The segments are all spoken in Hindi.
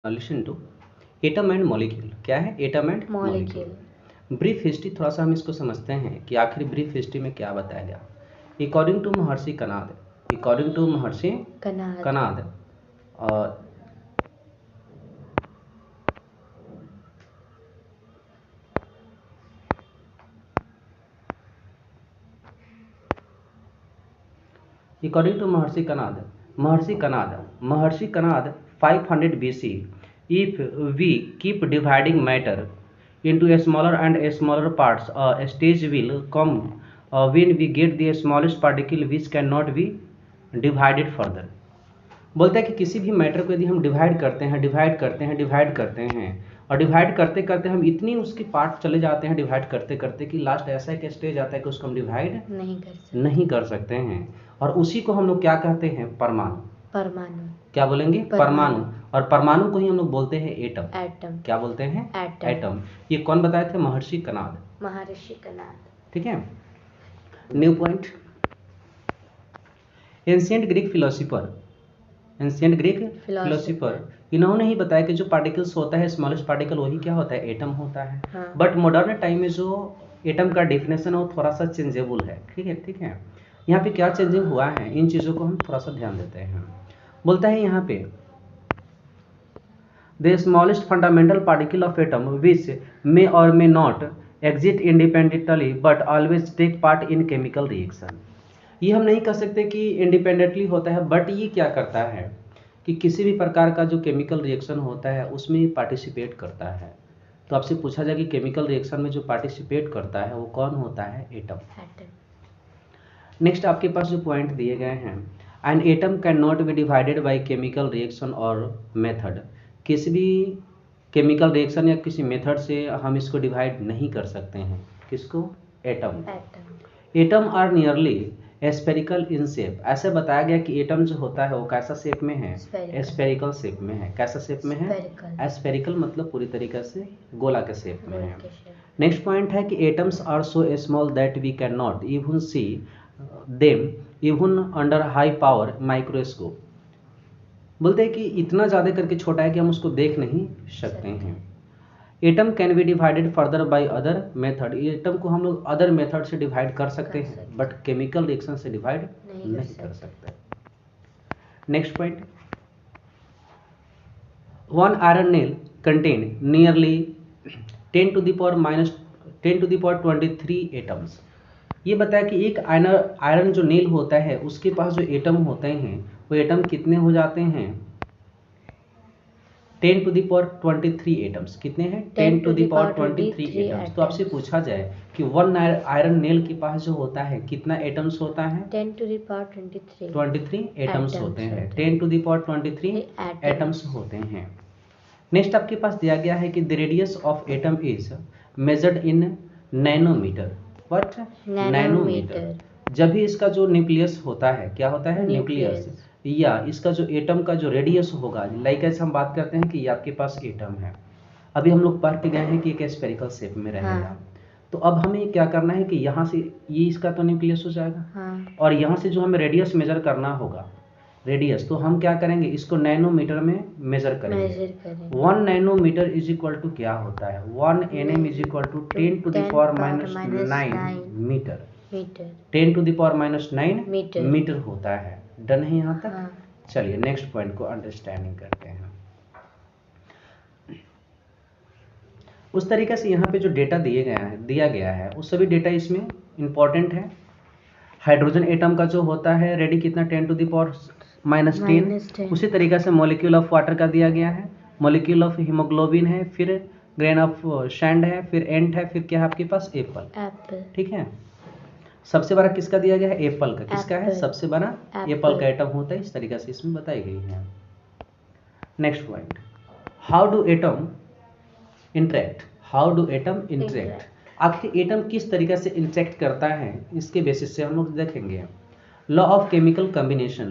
Listen to atom and molecule. क्या है atom and molecule? Brief history थोड़ा सा हम इसको समझते हैं कि आखिर ब्रीफ हिस्ट्री में क्या बताया गया। According to Maharshi Kanad, according to महर्षि कनाद और according to Maharshi Kanad 500 BC, if we keep dividing matter into a smaller and a smaller parts, a stage will come when we get the smallest particle which cannot be divided further। बोलता है कि किसी भी मैटर को यदि हम डिवाइड करते हैं और डिवाइड करते करते हम इतनी उसकी पार्ट चले जाते हैं डिवाइड करते करते कि लास्ट ऐसा एक स्टेज आता है कि उसको हम डिवाइड नहीं कर सकते हैं। और उसी को हम लोग क्या कहते हैं? परमाणु। क्या बोलेंगे? परमाणु। और परमाणु को ही हम लोग बोलते हैं एटम। क्या बोलते हैं? एटम। ये कौन बताए थे? महर्षि कनाद। ठीक है। New point, ancient Greek philosopher इन्होंने ही बताया कि जो पार्टिकल्स होता है स्मॉलेस्ट पार्टिकल वही क्या होता है? एटम होता है। बट मॉडर्न टाइम में जो एटम का डेफिनेशन है वो थोड़ा सा चेंजेबल है। ठीक है। यहाँ पे क्या चेंजिंग हुआ है इन चीज़ों को हम थोड़ा सा ध्यान देते हैं। बोलता है यहाँ पे the smallest fundamental particle of atom which may और may not exist independently but always take part in chemical reaction. ये हम नहीं कह सकते कि इंडिपेंडेंटली होता है, बट ये क्या करता है कि किसी भी प्रकार का जो केमिकल रिएक्शन होता है उसमें पार्टिसिपेट करता है। तो आपसे पूछा जाए कि केमिकल रिएक्शन में जो पार्टिसिपेट करता है वो कौन होता है? एटम। नेक्स्ट आपके पास जो पॉइंट दिए गए हैं, an atom can not B divided by chemical reaction और मेथड। किसी भी केमिकल रिएक्शन या किसी मेथड से हम इसको डिवाइड नहीं कर सकते हैं। किसको? Atom. Atom are nearly spherical in shape. ऐसे बताया गया कि एटम जो होता है वो कैसा शेप में है? स्फेरिकल शेप में है। कैसा शेप में है? स्फेरिकल मतलब पूरी तरीके से गोला के शेप में है। नेक्स्ट पॉइंट है कि atoms are so small that we can not even see them even under high power microscope. बोलते हैं कि इतना ज़्यादा करके छोटा है कि हम उसको देख नहीं सकते हैं। Atom can be divided further by other method. Atom को हम लोग अदर मेथड से डिवाइड कर सकते हैं, बट केमिकल रिएक्शन से डिवाइड नहीं कर सकते। Next point, one iron nail contain nearly 10 to the power 23 atoms. ये बताया कि एक आयरन जो नेल होता है उसके पास जो एटम होते हैं वो एटम कितने हो जाते हैं? 10 to the power 23 एटम्स। कितने हैं? 10 to the power 23 एटम्स। तो आपसे पूछा जाए कि वन आयरन नेल के पास जो होता है कितना एटम्स होता है? 10 to the power 23 एटम्स होते हैं। 10 to the power 23 एटम्स होते हैं। नेक्स्ट आपके पास दिया गया है कि the radius of atom is measured in nanometre. What? Nanometre. जब भी इसका जो न्यूक्लियस होता है, क्या होता है? न्यूक्लियस, या इसका जो एटम का जो रेडियस होगा, लाइक ऐसे हम बात करते हैं कि आपके पास एटम है, अभी हम लोग पढ़ के गए हैं कि एक स्फेरिकल शेप में रहेगा। तो अब हमें क्या करना है कि यहाँ से ये इसका तो न्यूक्लियस हो जाएगा और यहाँ से जो हमें रेडियस मेजर करना होगा रेडियस, तो हम क्या करेंगे? इसको नैनोमीटर में मेजर करेंगे। 1 नैनोमीटर इज इक्वल टू क्या होता है? 1 nm is equal to 10 to the power -9 metre. 10 to the power -9 metre होता है। डन है यहाँ तक? चलिए नेक्स्ट पॉइंट को अंडरस्टैंडिंग करते हैं। उस तरीके से यहाँ पे जो डेटा दिया गया है वो सभी डेटा इसमें इंपॉर्टेंट है। हाइड्रोजन एटम का जो होता है रेडी कितना? 10 to the power -10। उसी तरीके से मॉलिक्यूल ऑफ वाटर का दिया गया है, मॉलिक्यूल ऑफ हीमोग्लोबिन है, फिर ग्रेन ऑफ सैंड है, फिर एंट है, फिर क्या है आपके पास? एप्पल। ठीक है। सबसे बड़ा किसका दिया गया है? एप्पल का। किसका है? सबसे बड़ा एप्पल का एटम होता है। इस तरीके से इसमें बताई गई है। Next point, how do atom interact. आखिर एटम किस तरीके से इंटरेक्ट करता है इसके बेसिस से हम लोग देखेंगे। Law of chemical combination.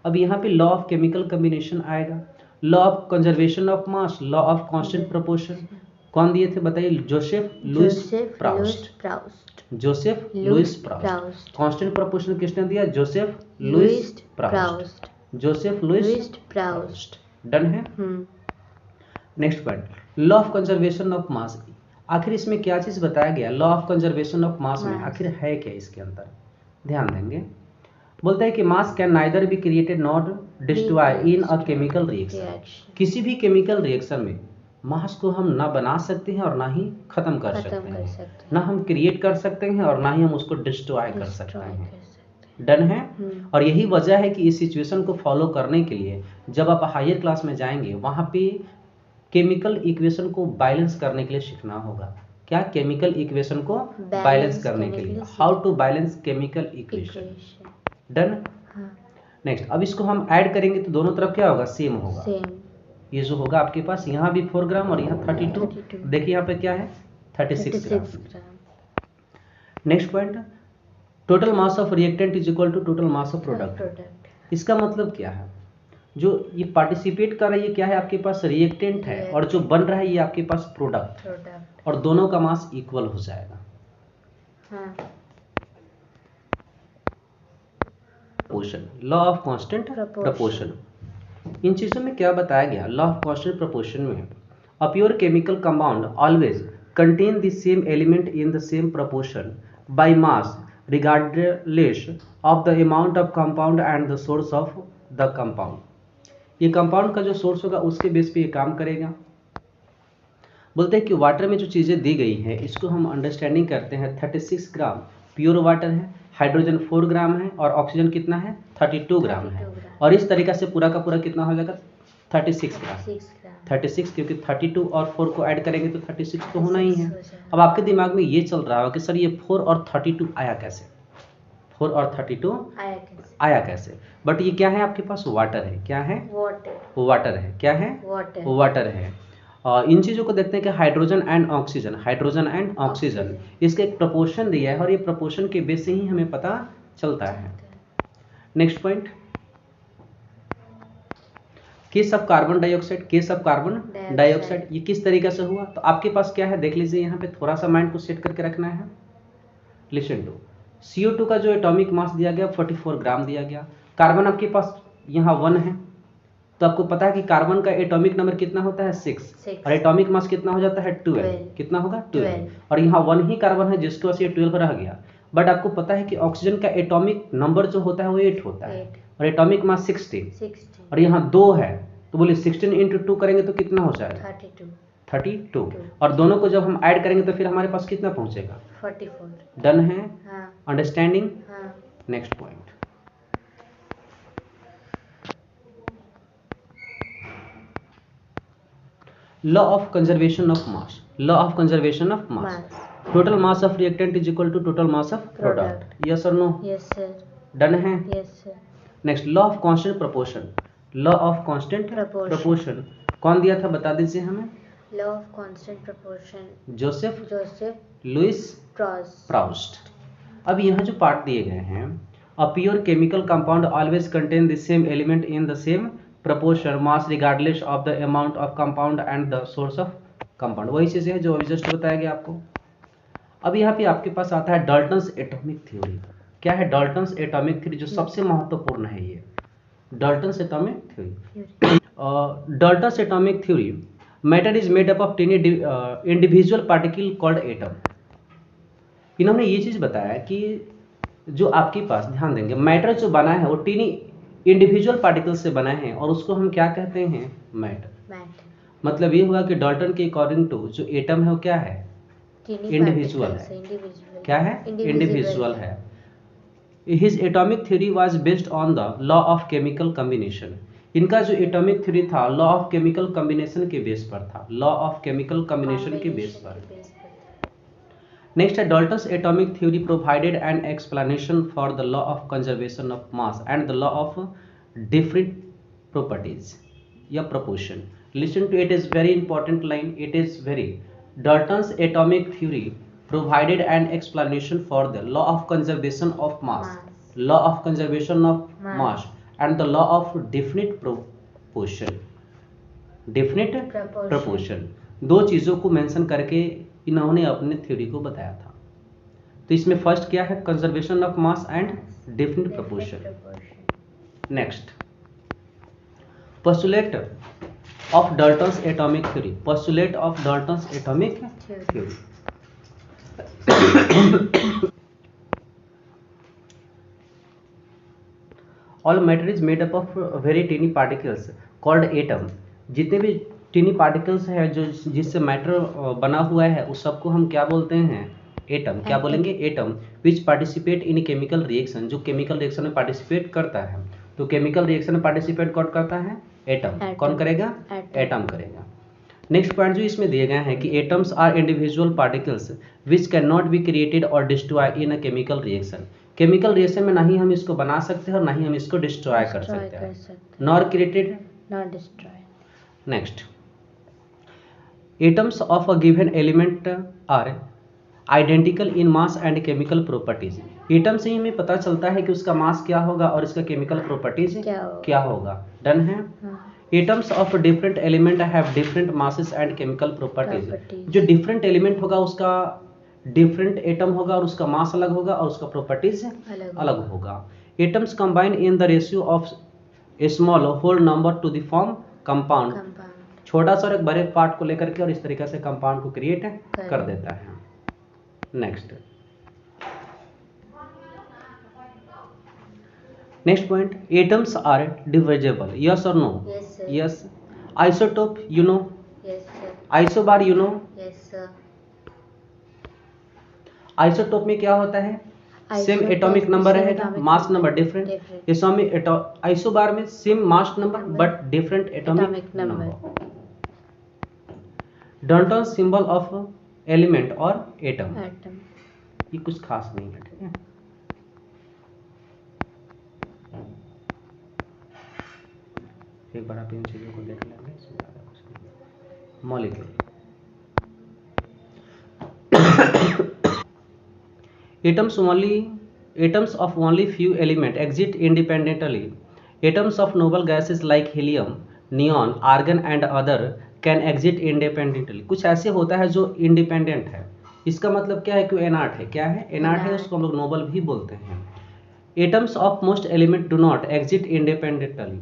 अब यहाँ पे लॉ ऑफ केमिकल कम्बिनेशन आएगा। Law of conservation of mass, law of constant proportion कौन दिए थे बताइए? Joseph Louis Proust. Constant proportion किसने दिया? Joseph Louis Proust. डन है। Next point, law of conservation of mass. आखिर इसमें क्या चीज बताया गया law of conservation of mass में, आखिर है क्या इसके अंदर, ध्यान देंगे। बोलते हैं कि मास can neither be created not destroy in a chemical reaction. किसी भी केमिकल रिएक्शन में मास को हम ना बना सकते हैं और ना ही खत्म कर सकते हैं, ना हम क्रिएट कर सकते हैं और ना ही हम उसको डिस्ट्रॉय कर सकते हैं। डन है। और यही वजह है कि इस सिचुएशन को फॉलो करने के लिए जब आप हायर क्लास में जाएंगे वहां पे केमिकल इक्वेशन को बैलेंस करने के लिए सीखना होगा। क्या? केमिकल इक्वेशन को बैलेंस करने के लिए, how to balance chemical equation. Done. Next, अब इसको हम ऐड करेंगे तो दोनों तरफ क्या होगा? सेम होगा। ये जो होगा आपके पास यहाँ भी 4 ग्राम और यहाँ 32। देखिए यहाँ पे क्या है? 36 gram. Next point, total mass of reactant is equal to total mass of product. इसका मतलब क्या है? जो ये पार्टिसिपेट कर रही है क्या है? आपके पास रिएक्टेंट है और जो बन रहा है ये आपके पास प्रोडक्ट, और दोनों का मास इक्वल हो जाएगा। Proportion, law of constant proportion. इन चीजों में क्या बताया गया? लॉ ऑफ कांस्टेंट प्रोपोर्शन में अ pure chemical compound always contain the same element in the same proportion by mass regardless of the amount of compound and the source of the compound। ये कंपाउंड का जो सोर्स होगा उसके बेस पे ये काम करेगा। बोलते हैं कि वाटर में जो चीज़ें दी गई हैं इसको हम अंडरस्टैंडिंग करते हैं। 36 ग्राम प्योर वाटर है, हाइड्रोजन 4 ग्राम है और ऑक्सीजन कितना है? 32 ग्राम है। और इस तरीका से पूरा का पूरा कितना हो जाएगा? 36 ग्राम। 36 क्योंकि 32 और 4 को ऐड करेंगे तो 36 तो होना ही है। अब आपके दिमाग में ये चल रहा हो कि सर ये 4 और 32 आया कैसे? 4 और 32 आया कैसे? बट ये क्या है? आपके पास वाटर है। क्या है? वाटर है। क्या है? वाटर है। और इन चीज़ों को देखते हैं कि हाइड्रोजन एंड ऑक्सीजन, इसका एक प्रपोर्शन दिया है और ये प्रपोर्शन के बेस से ही हमें पता चलता है। Next point, case of carbon dioxide. ये किस तरीके से हुआ? तो आपके पास क्या है? देख लीजिए, यहाँ पे थोड़ा सा माइंड को सेट करके रखना है। लिसन टू, CO2 का जो एटॉमिक मास दिया गया 44 ग्राम दिया गया। कार्बन आपके पास यहाँ 1 है, तो आपको पता है कि कार्बन का एटॉमिक नंबर कितना होता है? 6 और एटॉमिक मास कितना हो जाता है? 12। कितना होगा? 12। और यहाँ 1 ही कार्बन है जिसके वजह से 12 रह गया। बट आपको पता है कि ऑक्सीजन का एटॉमिक नंबर जो होता है वो 8 होता है और एटॉमिक मास 16 और यहाँ 2 है, तो बोलिए 16 इंटू 2 करेंगे तो कितना हो जाएगा? 32। और दोनों को जब हम ऐड करेंगे तो फिर हमारे पास कितना पहुंचेगा? 44। डन है। Understanding. Next point, law of conservation of mass. Total mass of reactant is equal to total mass of product. Yes और नो? Yes sir. डन है। Yes sir. Next, law of constant proportion. कौन दिया था? बता दीजिए हमें। Law of constant proportion Joseph Louis Proust. अब यहाँ जो पार्ट दिए गए हैं, a pure chemical compound always contain the same element in the same proportion mass regardless of the amount of compound and the source of compound। वही चीज़ है जो अभी जस्ट बताया गया आपको। अब यहाँ पे आपके पास आता है डाल्टन्स एटॉमिक थ्योरी। क्या है? डाल्टन्स एटॉमिक थ्योरी, जो सबसे महत्वपूर्ण है ये Dalton's atomic theory. Dalton's atomic theory, matter is made up of tiny individual particle called atom. इन्होंने ये चीज़ बताया कि जो आपके पास, ध्यान देंगे, मैटर जो बना है वो टेनी इंडिविजुअल पार्टिकल से बना है और उसको हम क्या कहते हैं? मैटर। मतलब ये हुआ कि डाल्टन के अकॉर्डिंग टू जो एटम है वो क्या है? इंडिविजुअल है। क्या है? इंडिविजुअल है। His atomic theory was based on the law of chemical combination. इनका जो एटॉमिक थ्योरी था लॉ ऑफ केमिकल कॉम्बिनेशन के बेस पर था। लॉ ऑफ केमिकल कॉम्बिनेशन के बेस पर। नेक्स्ट है, Dalton's atomic theory provided an explanation for the law of conservation of mass and the law of different properties या proportion. Listen to, it is very important line, it is very. Dalton's atomic theory provided an explanation for the law of conservation of mass and the law of different proportion. दो चीजों को मेंशन करके इन्होंने अपने थ्योरी को बताया था। तो इसमें फर्स्ट क्या है? Conservation of mass and different proportion. Next, postulate of Dalton's atomic theory, postulate of Dalton's atomic theory. All matter is made up of very tiny particles called atom. जितने भी टीनी पार्टिकल्स है जो जिससे मैटर बना हुआ है उस सबको हम क्या बोलते हैं? एटम। क्या बोलेंगे? Atom. Which participate in chemical reaction, जो केमिकल रिएक्शन में पार्टिसिपेट करता है। तो केमिकल रिएक्शन में पार्टिसिपेट कौन करता है? एटम। कौन करेगा? एटम करेगा। नेक्स्ट पॉइंट जो इसमें दिए गए हैं कि atoms are individual particles which can not be created और destroy in a chemical reaction. Chemical reaction में ना ही हम इसको बना सकते हैं और ना ही हम इसको डिस्ट्रॉय कर सकते हैं। Not created, not destroy. Next, atoms of a given element are identical in mass and chemical properties. Atom से ही हमें पता चलता है कि उसका मास क्या होगा और इसका केमिकल प्रॉपर्टीज क्या होगा। डन है। Atoms of different element have different masses and chemical properties. जो डिफरेंट एलिमेंट होगा उसका डिफरेंट एटम होगा और उसका मास अलग होगा और उसका प्रॉपर्टीज अलग होगा। Atoms combine in the ratio of a small whole number to the form compound. छोटा सा और एक बड़े पार्ट को लेकर के और इस तरीके से कंपाउंड को क्रिएट कर देता है। Next point, atoms are divisible, yes और no? Yes. Isotope you know? Yes sir. Isobar you know? Yes sir. Isotope में क्या होता है? सेम एटॉमिक नंबर रहेगा, मास नंबर डिफरेंट। आइसोबार में same mass number but different atomic number. Dalton symbol of element और एटम, ये कुछ खास नहीं है, ठीक है। एक बार आप इन चीजों को देख लेंगे, इसमें ज़्यादा कुछ नहीं। Molecule, atoms of only few element exist independently. Atoms of noble gases like helium, neon, argon and other can exist independently. कुछ ऐसे होता है जो इंडिपेंडेंट है। इसका मतलब क्या है कि एनार्ट है। क्या है? एनार्ट है, उसको हम लोग नोबल भी बोलते हैं। Atoms of most element do not exist independently.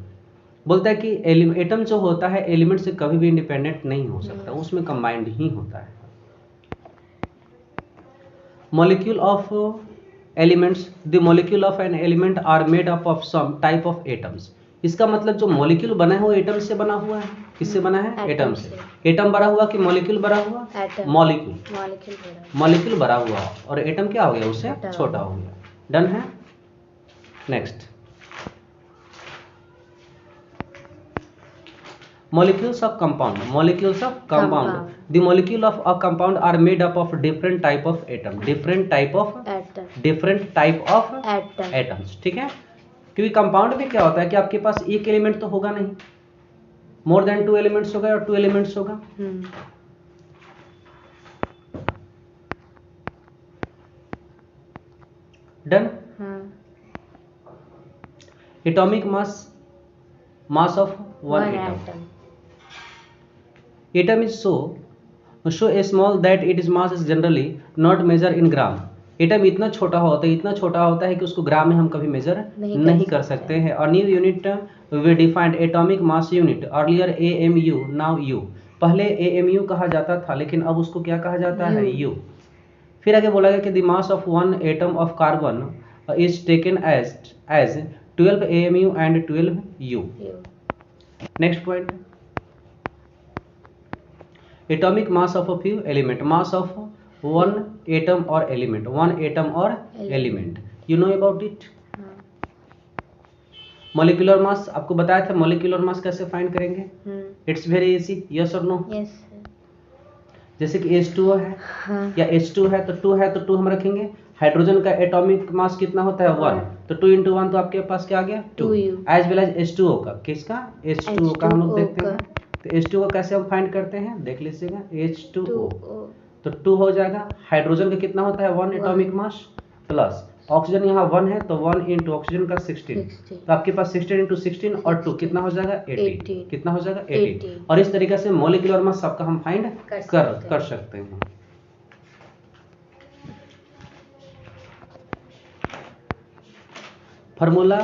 बोलता है कि एटम जो होता है एलिमेंट से कभी भी इंडिपेंडेंट नहीं हो सकता, उसमें कंबाइंड ही होता है। Molecule of elements, the molecule of an element are made up of some type of atoms. इसका मतलब जो मॉलिक्यूल बना है वो एटम से बना हुआ है। किससे बना है? एटम से। एटम बड़ा हुआ कि मॉलिक्यूल बड़ा हुआ? मॉलिक्यूल बड़ा हुआ और एटम क्या हो गया? उससे छोटा हो गया। डन है। Next, molecules of compound. Molecules of compound. The molecule of a compound are made up of different type of atom. Different type of atoms. ठीक है। क्योंकि कंपाउंड में क्या होता है कि आपके पास एक एलिमेंट तो होगा नहीं, मोर देन 2 एलिमेंट्स होगा और 2 एलिमेंट्स होगा। Done. Atomic mass of one atom. Atom is so small that its mass is generally not measured in gram. Atom इतना छोटा होता है कि उसको ग्राम में हम कभी मेजर नहीं कर सकते हैं। और new unit we defined atomic mass unit earlier AMU, now U। पहले AMU कहा जाता था लेकिन अब उसको क्या कहा जाता है? U। फिर आगे बोला गया कि the mass of one atom of carbon is taken as 12 AMU and 12 U। Next point, atomic mass of a few element, mass of one atom और element, you know about it. Molecular mass आपको बताया था, मॉलिक्यूलर मास कैसे फाइंड करेंगे? इट्स वेरी इजी, यस और नो? जैसे कि H2O है या H2 है तो 2 है तो 2 हम रखेंगे। हाइड्रोजन का एटॉमिक मास कितना होता है? 1, तो 2 × 1 तो आपके पास क्या आ गया? 2। एज वेल एज H2O का, किसका? H2O का हम लोग देखते हैं। तो H2O कैसे हम फाइंड करते हैं? देख लीजिएगा, H2O तो 2 हो जाएगा। हाइड्रोजन का कितना होता है? 1 एटॉमिक मास प्लस ऑक्सीजन यहाँ 1 है तो 1 × ऑक्सीजन का 16, तो आपके पास 16 × 16 और 2 कितना हो जाएगा? 18। कितना हो जाएगा? 18। और इस तरीके से मॉलिक्यूलर मास सबका हम फाइंड कर सकते हैं। फार्मूला